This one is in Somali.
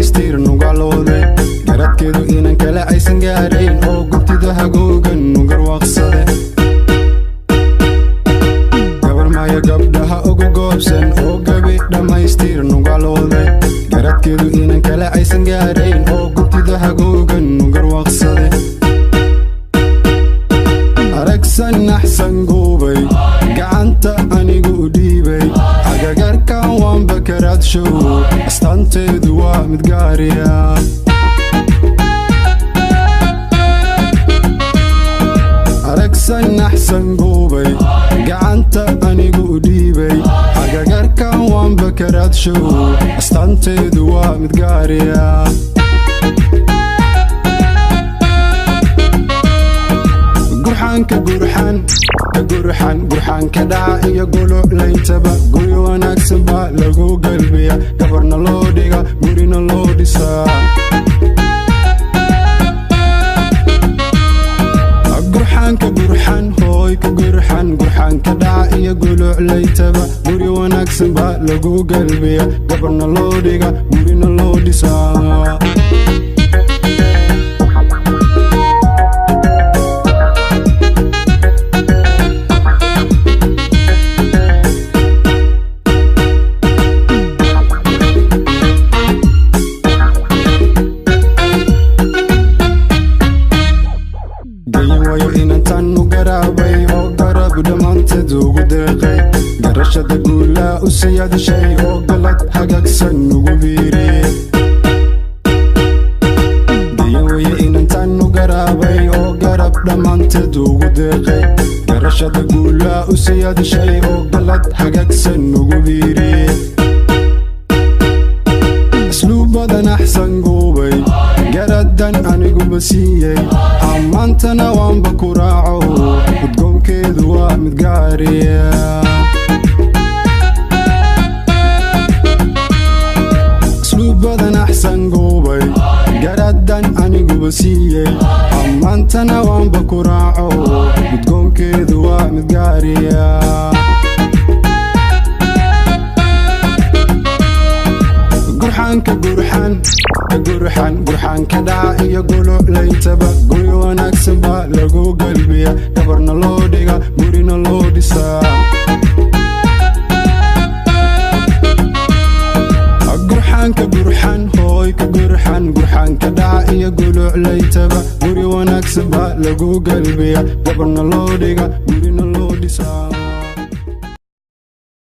dhamaystir nugalooday garadkeedu inan kale aysan gaarayn oo gubtida hagoogan nugarwaaqsade gabar maya gabdhaha ugu goobsan oo gabi dhamaystir nugalooday garadkeedu inan kale aysan gaarayn oo gubtida hagoogan nugarwaaqsade aragsan naxsan goobay gacanta anigu u dhiibay agagarkan waan bakaraadshow astaanteedu waa mid gaariya aragsan naxsan goobay gacanta anigu u dhiibay agagarkan waan bakaraadshow astaanteedu waa mid gaariya gurxaan ka dhaca iyo guluclayntaba guri wanaagsan baa lagu galbiya gabarna loo dhiga gurina loo dhisaa gurxaan ka dhaca iyo guluclayntaba guri wanaagsan baa lagu galbiya gabarna loo dhiga gurina loo dhisaa inantan u garaabay oo garab dhammaanteed ugu deeqay garashada guulaa u siyaadashay oo galad hagaagsan ugu biiriyey dayawaye inantan u garaabay oo garab dhammaanteed ugu deeqay garashada guulaa u siyaadashay oo galad hagaagsan ugu biiriyey asluubadan axsan goobay garadan aniguba siiyey ammaantana waanba ku raaco udgoonkeedu waa mid gaariya asluubadan axsan goobay garadan aniguba siiyey ammaantana waanba ku raaco udgoonkeedu waa mid gaariya gurxaan ka dhaca iyo guluclayntaba guri wanaagsan baa lagu galbiya gabarna loo dhiga gurina loo dhisaa gurxaan ka dhaca iyo guluclayntaba guri wanaagsan baa lagu galbiya gabarna loo dhiga gurina loo dhisaa